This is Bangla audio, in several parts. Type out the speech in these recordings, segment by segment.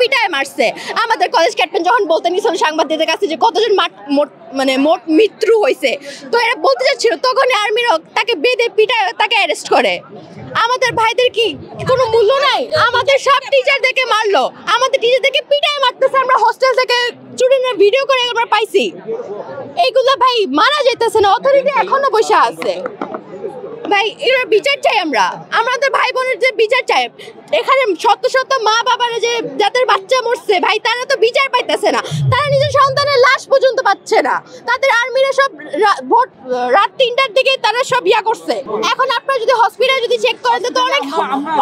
পিটায় মারছে। আমাদের কলেজ ক্যাপ্টেন যখন বলতে নিছিল সাংবাদিকদের কাছে যে কতজন মোট মৃত্যু হয়েছে, তো এরা বলতে যাচ্ছিল, তখন আর্মিরা তাকে বেঁধে পিটায় তাকে অ্যারেস্ট করে। আমাদের ভাইদের কি কোনো মূল্য নাই? আমাদের সব টিচারদেরকে মারলো, আমাদের টিচারদেরকে পিটায় মারতেছে। আমরা হোস্টেল থেকে স্টুডেন্টরা ভিডিও করে আমরা পাইছি। এইগুলো ভাই মারা যেতেছে না, অথরিটি এখনো বসে আছে। ভাই এর বিচার চাই আমরা, আমাদের ভাই বোনের যে বিচার চাই। এখানে শত শত মা বাবারা যে যাদের বাচ্চা মরছে ভাই, তারা তো বিচার পাইতেছে না, তারা নিজের সন্তানের লাশ পর্যন্ত পাচ্ছে না। তাদের আর্মিরা সব রাত 3টার দিকে তারা সব ইয়া করছে। এখন আপনারা যদি হসপিটাল যদি চেক করেন তো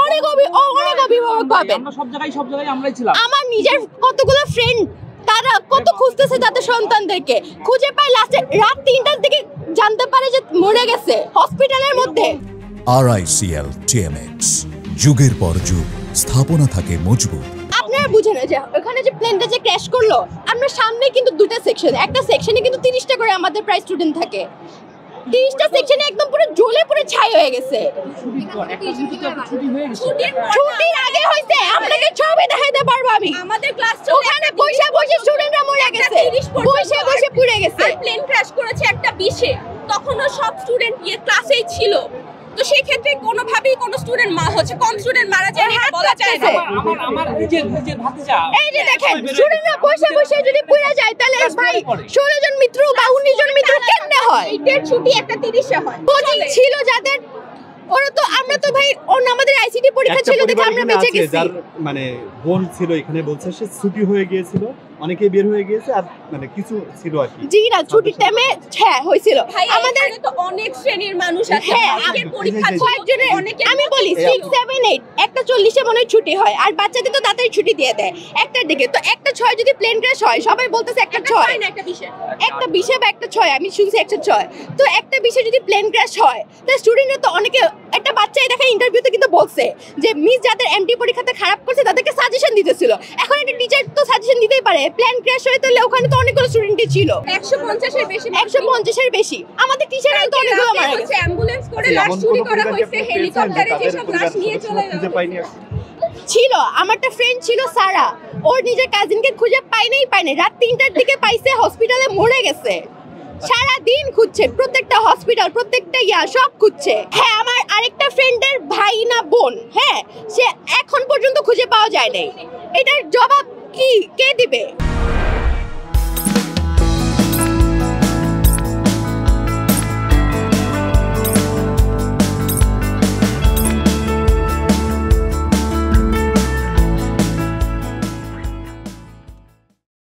অনেক অভিভাবক পাবেন। সব জায়গায় আমরাই ছিলাম। আমার নিজের কতগুলো ফ্রেন্ড তারা কত খুঁজতেছে তাদের সন্তানদেরকে, খুঁজে পায় লাস্টে রাত 3টার দিকে জানতে পারে যে মরে গেছে হসপিটালের মধ্যে। RICL TMX, যুগের পর যুগ স্থাপনা থাকে মজবুত। আপনারা বুঝেন যে ওখানে যে প্লেনটা যে ক্র্যাশ করলো, আমরা সামনে কিন্তু দুটো সেকশন, একটা সেকশনে কিন্তু 30টা করে আমাদের প্রায় স্টুডেন্ট থাকে। 30টা সেকশনে একদম পুরো জ্বলে পুরো ছাই হয়ে গেছে। ছুটির আগে হইছে, আপনাকে ছবি দেখাইতে পারবো আমি। আমাদের ক্লাস ওখানে বসে স্টুডেন্টরা মরে গেছে, বসে পুড়ে গেছে। প্লেন ক্র্যাশ করেছে একটা 20-এ, তখনও সব স্টুডেন্ট ক্লাসেই ছিল। তো সেই ক্ষেত্রে কোনোভাবেই কোনো স্টুডেন্ট কম স্টুডেন্ট মারা যায় না বলা যায় না। আমার নিজের ভাতিজা, এই যে দেখেন স্টুডেন্টরা বসে যদি পুড়ে যায় তাহলে ভাই 16 জন মৃত্যু বা 19 জন মৃত্যু কেমনে হয়? এটার ছুটি একটা 30-এ হয়। কোচিং ছিল যাদের, ওরা তো আমরা তো ভাই আমাদের আইসিটি পরীক্ষা ছিল দেখে আমরা বেঁচে গেছি। যার মানে বোন ছিল এখানে, বলছে সে ছুটি হয়ে গিয়েছিল, অনেকে বের হয়ে গিয়েছে, আর মানে কিছু ছিল আর কি। জি না, ছুটির টাইমে হ্যাঁ হয়েছিল। আমাদের তো অনেক শ্রেণীর মানুষ আছে, অনেকের পরীক্ষা ছিল, অনেকে। আমি বলি 6, 7, 8 একটা 40-এ মনে হয় ছুটি হয়, আর বাচ্চাদের তো তাড়াতাড়ি ছুটি দিয়ে দেয় একটার দিকে। তো একটা 6 যদি প্লেন ক্র্যাশ হয়, সবাই বলতেছে একটা 6 না একটা 20-এ, একটা 20-এ বা একটা 6, আমি শুনছি একটা 6। তো একটা 20-এ যদি প্লেন ক্র্যাশ হয়, তাহলে স্টুডেন্টরা তো অনেকে, একটা বাচ্চাই দেখেন ইন্টারভিউতে কিন্তু বলছে যে মিস যাদের এমটি পরীক্ষাতে খারাপ করছে তাদেরকে সাজেশন দিতেছিল। এখন একটা টিচার তো সাজেশন দিতেই পারে, প্ল্যান ক্র্যাশ হয়ে তাহলে ওখানে তো অনেকগুলো স্টুডেন্টই ছিল, 150-এর বেশি। 150-এর বেশি। আমাদের টিচাররা তো অনেকগুলো মারা গেছে। অ্যাম্বুলেন্স করে লাশ চুরি করা হয়েছে, হেলিকপ্টারে যেসব লাশ নিয়ে চলে ছিল। আমার একটা ফ্রেন্ড ছিল সারা, ওর নিজের কাজিনকে খুঁজে পাইনি, রাত 3টার দিকে পাইছে, হসপিটালে মরে গেছে। সারা দিন খুঁজছে, প্রত্যেকটা হসপিটাল, প্রত্যেকটা সব খুঁজছে। হ্যাঁ, আমার আরেকটা ফ্রেন্ডের ভাই না বোন, হ্যাঁ, সে এখন পর্যন্ত খুঁজে পাওয়া যায় নাই। এটার জবাব কি কে দিবে?